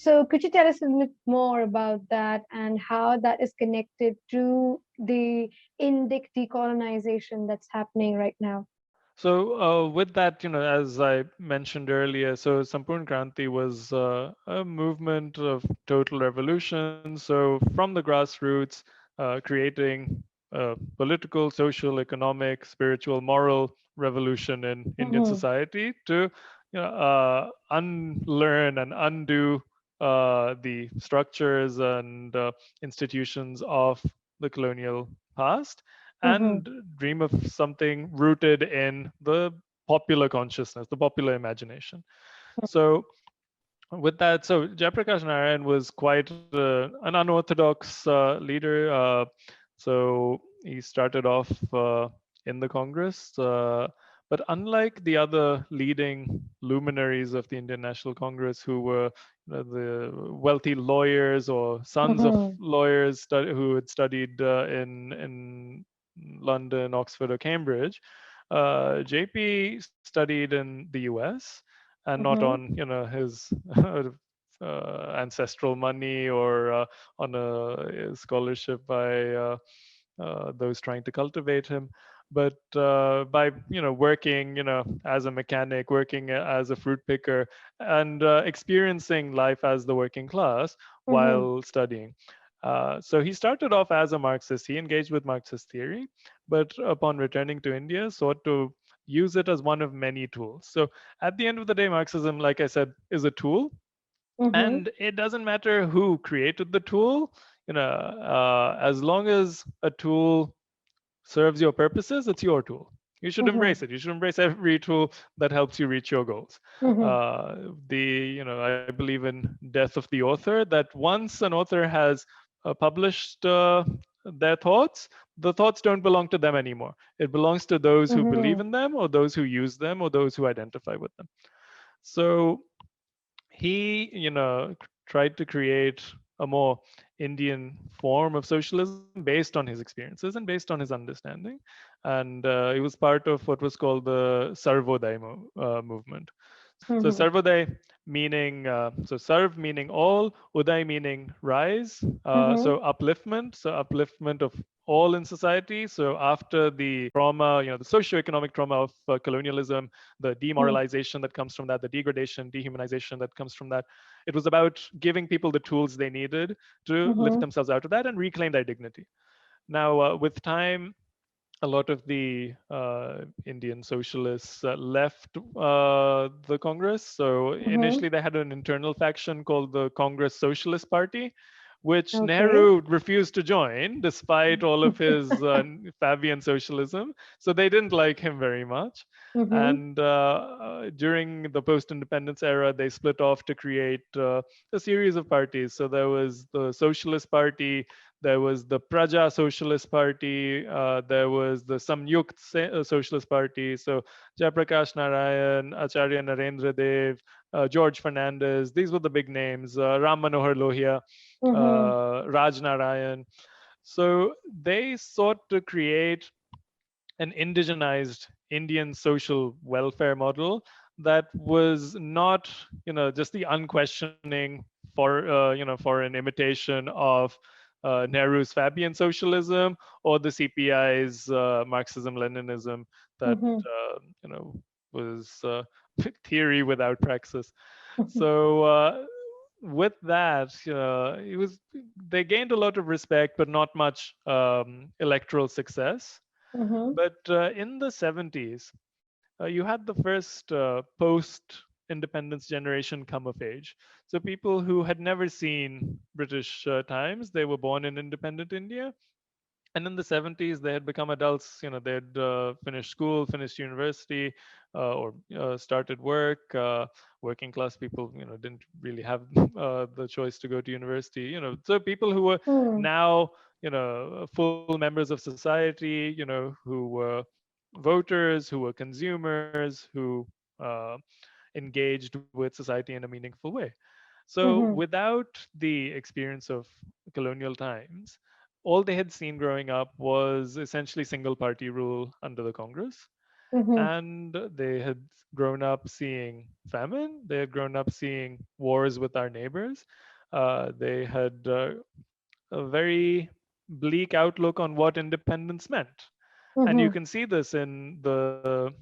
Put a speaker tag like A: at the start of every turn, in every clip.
A: So could you tell us a bit more about that and how that is connected to the Indic decolonization that's happening right now?
B: So with that, as I mentioned earlier, so Sampoorna Kranti was a movement of total revolution. So from the grassroots, creating political, social, economic, spiritual, moral revolution in Indian
A: Mm-hmm.
B: society to unlearn and undo the structures and institutions of the colonial past
A: Mm-hmm.
B: and dream of something rooted in the popular consciousness, the popular imagination. So with that, so Jayaprakash Narayan was quite an unorthodox leader. So he started off in the Congress, but unlike the other leading luminaries of the Indian National Congress, who were the wealthy lawyers or sons of
A: Mm-hmm.
B: lawyers who had studied in London, Oxford, or Cambridge, JP studied in the US and not
A: Mm-hmm.
B: on his ancestral money or on a scholarship by those trying to cultivate him, but by working as a mechanic, working as a fruit picker, and experiencing life as the working class
A: Mm-hmm.
B: while studying. So he started off as a Marxist. He engaged with Marxist theory, but upon returning to India, sought to use it as one of many tools. So at the end of the day, Marxism, like I said, is a tool,
A: Mm-hmm.
B: and it doesn't matter who created the tool. As long as a tool serves your purposes, it's your tool. You should
A: Mm-hmm.
B: embrace it. You should embrace every tool that helps you reach your goals.
A: Mm-hmm.
B: The I believe in death of the author. That once an author has published their thoughts, the thoughts don't belong to them anymore. It belongs to those who believe
A: Mm-hmm.
B: in them, or those who use them, or those who identify with them. So he tried to create a more Indian form of socialism based on his experiences and based on his understanding, and it was part of what was called the Sarvodaya movement. So
A: Mm-hmm.
B: Sarvodaya meaning so Sarv meaning all, Uday meaning rise,
A: Mm-hmm.
B: so upliftment, so upliftment of all in society. So after the trauma, the socio-economic trauma of colonialism, the demoralization that comes from that, the degradation, dehumanization that comes from that, it was about giving people the tools they needed to lift
A: Mm-hmm.
B: themselves out of that and reclaim their dignity. Now, with time, a lot of the Indian socialists left the Congress. So
A: Mm-hmm.
B: initially, they had an internal faction called the Congress Socialist Party, which
A: Okay.
B: Nehru refused to join despite all of his Fabian socialism. So they didn't like him very much.
A: Mm-hmm.
B: And during the post independence era, they split off to create a series of parties. So there was the Socialist Party, there was the Praja Socialist Party, there was the Samyukt Socialist Party. So Jayaprakash Narayan, Acharya Narendra Dev, George Fernandez, these were the big names, Ram Manohar Lohia,
A: Mm-hmm.
B: Raj Narayan. So they sought to create an indigenized Indian social welfare model that was not, just the unquestioning for an imitation of Nehru's Fabian socialism or the CPI's Marxism-Leninism that
A: Mm-hmm.
B: was theory without praxis. So with that, it was they gained a lot of respect, but not much electoral success.
A: Mm-hmm.
B: But in the 70s, you had the first post independence generation come of age. So people who had never seen British times, they were born in independent India. And in the 70s, they had become adults. They'd finished school, finished university, or started work. Working class people, didn't really have the choice to go to university. So people who were
A: Mm-hmm.
B: now, full members of society, who were voters, who were consumers, who uh, engaged with society in a meaningful way. So
A: Mm-hmm.
B: without the experience of colonial times, all they had seen growing up was essentially single party rule under the Congress.
A: Mhm.
B: And they had grown up seeing famine. They had grown up seeing wars with our neighbors. They had a very bleak outlook on what independence meant. And you
A: Mhm.
B: can see this in the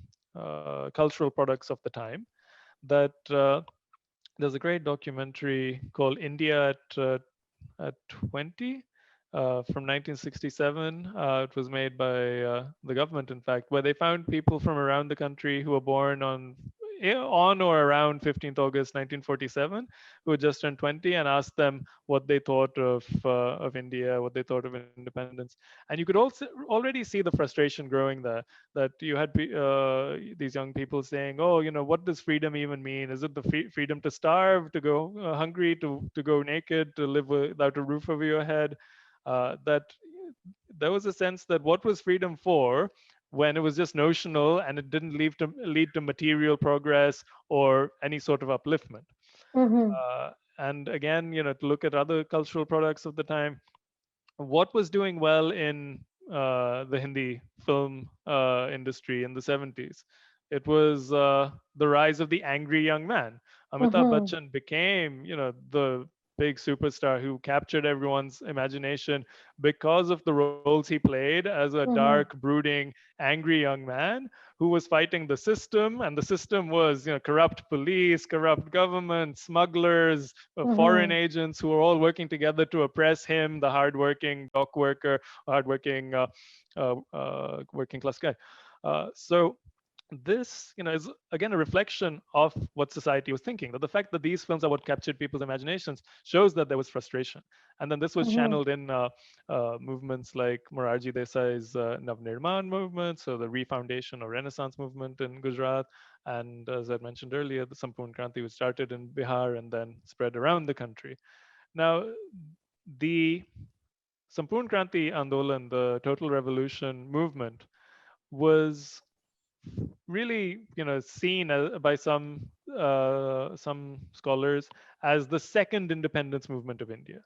B: cultural products of the time. That there's a great documentary called India at 20 from 1967. It was made by the government, in fact, where they found people from around the country who were born on or around 15th August 1947, who had just turned 20, and asked them what they thought of India, what they thought of independence. And you could also already see the frustration growing there. That you had these young people saying, "Oh, what does freedom even mean? Is it the freedom to starve, to go hungry, to go naked, to live without a roof over your head?" That there was a sense that what was freedom for, when it was just notional and it didn't lead to material progress or any sort of upliftment.
A: Mhm.
B: And again, to look at other cultural products of the time, what was doing well in the Hindi film industry in the 70s? It was the rise of the angry young man. Amitabh
A: Mhm.
B: Bachchan became, the big superstar who captured everyone's imagination because of the roles he played as a dark,
A: Mhm.
B: brooding, angry young man who was fighting the system, and the system was, corrupt police, corrupt government, smugglers, foreign
A: Mhm.
B: agents who were all working together to oppress him, the hardworking dock worker, hardworking working class guy. So this, is again a reflection of what society was thinking. That the fact that these films are what captured people's imaginations shows that there was frustration, and then this was
A: Mhm.
B: channeled in movements like Morarji Desai's Navnirman movement, so the Refoundation or Renaissance movement in Gujarat, and as I mentioned earlier, the Sampoorna Kranti, which started in Bihar and then spread around the country. Now, the Sampoorna Kranti Andolan, the Total Revolution movement, was really, seen by some scholars as the second independence movement of India.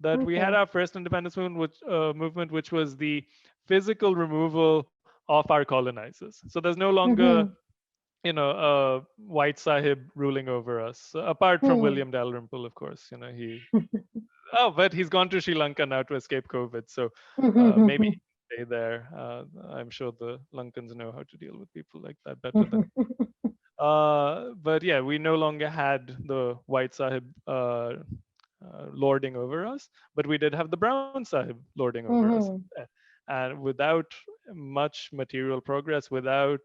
B: That we had
A: Okay.
B: our first independence movement, which was the physical removal of our colonizers. So there's no longer,
A: Mhm.
B: white sahib ruling over us, apart from
A: Hmm.
B: William Dalrymple, of course. He Oh, but he's gone to Sri Lanka now to escape COVID, so maybe he can stay there. I'm sure the Lankans know how to deal with people like that better than. But yeah, we no longer had the White Sahib lording over us, but we did have the Brown Sahib lording over us.
A: Mhm.
B: And without much material progress, without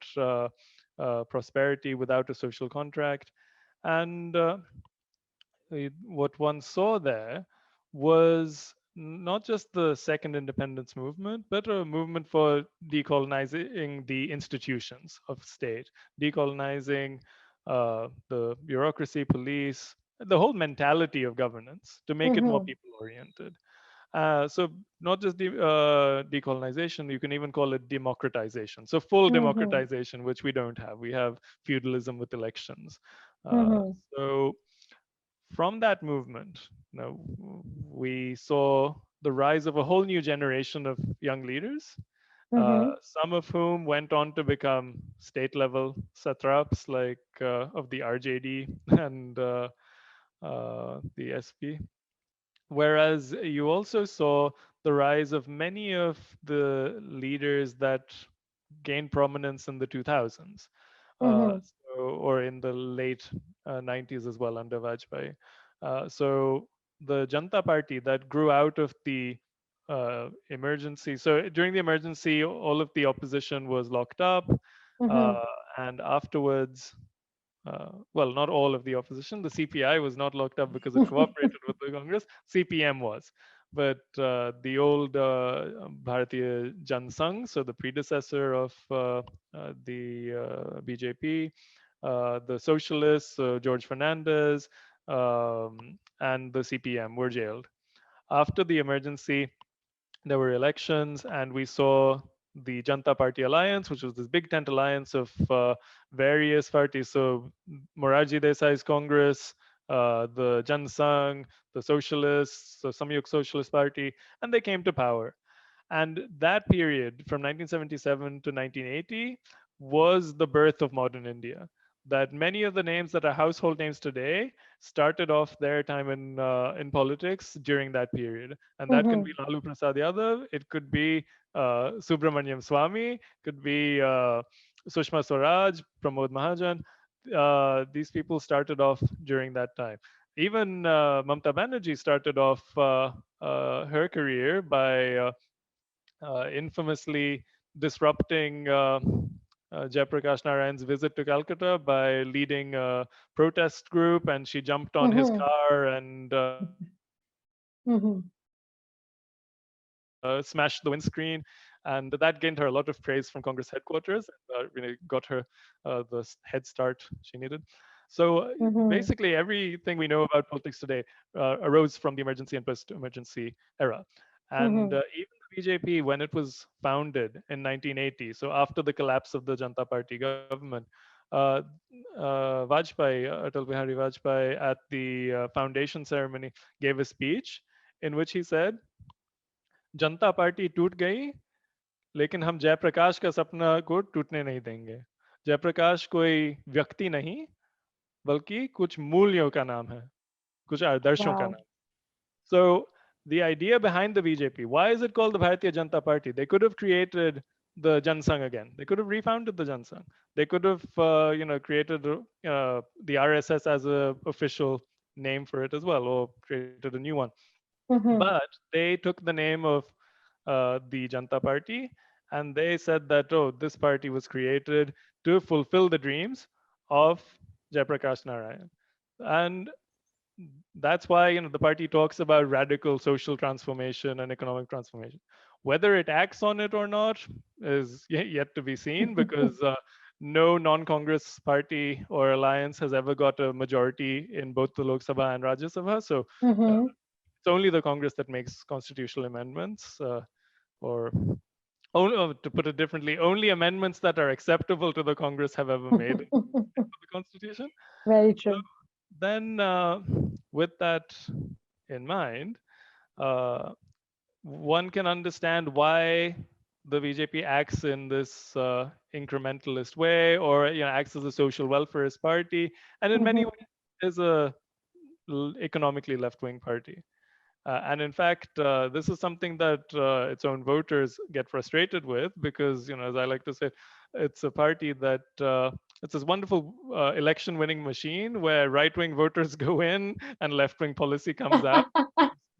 B: prosperity, without a social contract, and what one saw there was not just the second independence movement, but a movement for decolonizing the institutions of state, decolonizing the bureaucracy, police, the whole mentality of governance to make it more
A: Mhm.
B: people oriented. So not just decolonization, you can even call it democratization. So full
A: Mhm.
B: democratization, which we don't have. We have feudalism with elections. Uh,
A: Mhm.
B: so from that movement, we saw the rise of a whole new generation of young leaders,
A: Mhm.
B: some of whom went on to become state level satraps like of the RJD and the SP. Whereas you also saw the rise of many of the leaders that gained prominence in the 2000s,
A: Mhm.
B: or in the late 90s as well under Vajpayee. So the Janata Party that grew out of the emergency. So during the emergency, all of the opposition was locked up,
A: Mhm.
B: uh, and afterwards, well, not all of the opposition. The CPI was not locked up because it cooperated with the Congress. CPM was. But the old Bharatiya Jana Sangh, so the predecessor of the BJP, the socialists, George Fernandez, and the CPM were jailed. After the emergency, there were elections, and we saw the Janta Party Alliance, which was this big tent alliance of various parties. So Morarji Desai's Congress, the Jan Sangh, the Socialists, the Samyuk Socialist Party, and they came to power. And that period from 1977 to 1980 was the birth of modern India. That many of the names that are household names today started off their time in politics during that period, and that can be Lalu Prasad Yadav, it could be Subramanyam Swamy, could be Sushma Swaraj, Pramod Mahajan. These people started off during that time. Even Mamta Banerjee started off her career by infamously disrupting Jayaprakash Narayan's visit to Calcutta by leading a protest group, and she jumped on his car and smashed the windscreen, and that gained her a lot of praise from Congress headquarters. Really got her the head start she needed. So basically, everything we know about politics today arose from the emergency and post-emergency era. And even the BJP, when it was founded in 1980, so after the collapse of the Janata Party government, uh, Vajpayee, Atal Bihari Vajpayee, at the foundation ceremony, gave a speech in which he said, Janata party टूट गई लेकिन हम जयप्रकाश का सपना को टूटने नहीं देंगे जयप्रकाश कोई व्यक्ति नहीं बल्कि कुछ मूल्यों का नाम है कुछ आदर्शों का नाम so the idea behind the BJP, why is it called the Bharatiya Janata Party? They could have created the Jana Sangh again. They could have refounded the Jana Sangh. They could have created the RSS as a official name for it as well, or created a new one. But they took the name of the Janata Party, and they said that, oh, this party was created to fulfill the dreams of Jayaprakash Narayan. And that's why the party talks about radical social transformation and economic transformation. Whether it acts on it or not is yet to be seen, because no non-Congress party or alliance has ever got a majority in both the Lok Sabha and Rajya Sabha. So it's only the Congress that makes constitutional amendments, or to put it differently, only amendments that are acceptable to the Congress have ever made the Constitution.
A: Very true.
B: So then, with that in mind, one can understand why the BJP acts in this incrementalist way, or acts as a social welfarist party, and in many ways is a economically left-wing party. And in fact, this is something that its own voters get frustrated with, because, as I like to say, it's a party that it's this wonderful election-winning machine where right-wing voters go in and left-wing policy comes out,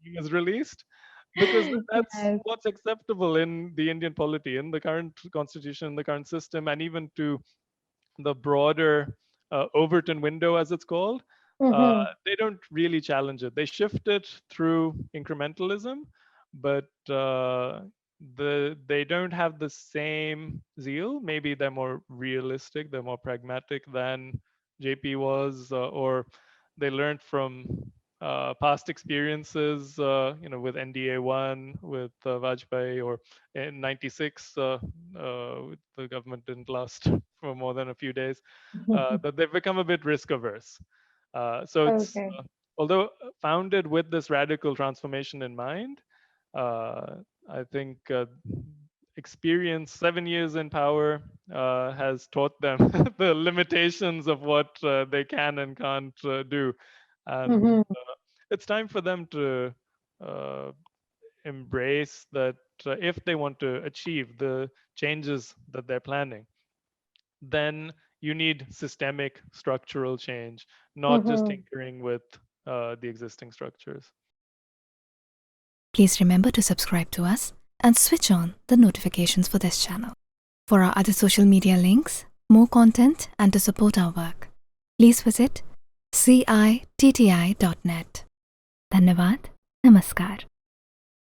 B: is released, because that's what's acceptable in the Indian polity, in the current constitution, in the current system, and even to the broader Overton window, as it's called. They don't really challenge it. They shift it through incrementalism, but they don't have the same zeal. Maybe they're more realistic, they're more pragmatic than JP was, or they learned from past experiences, with NDA 1, with Vajpayee, or in 96, the government didn't last for more than a few days, that they've become a bit risk averse. So it's, although founded with this radical transformation in mind, I think experience, 7 years in power, has taught them the limitations of what they can and can't do. And it's time for them to embrace that if they want to achieve the changes that they're planning, then you need systemic structural change, not just tinkering with the existing structures.
C: Please remember to subscribe to us and switch on the notifications for this channel. For our other social media links, more content, and to support our work, please visit citti.net. Dhanyavad. Namaskar.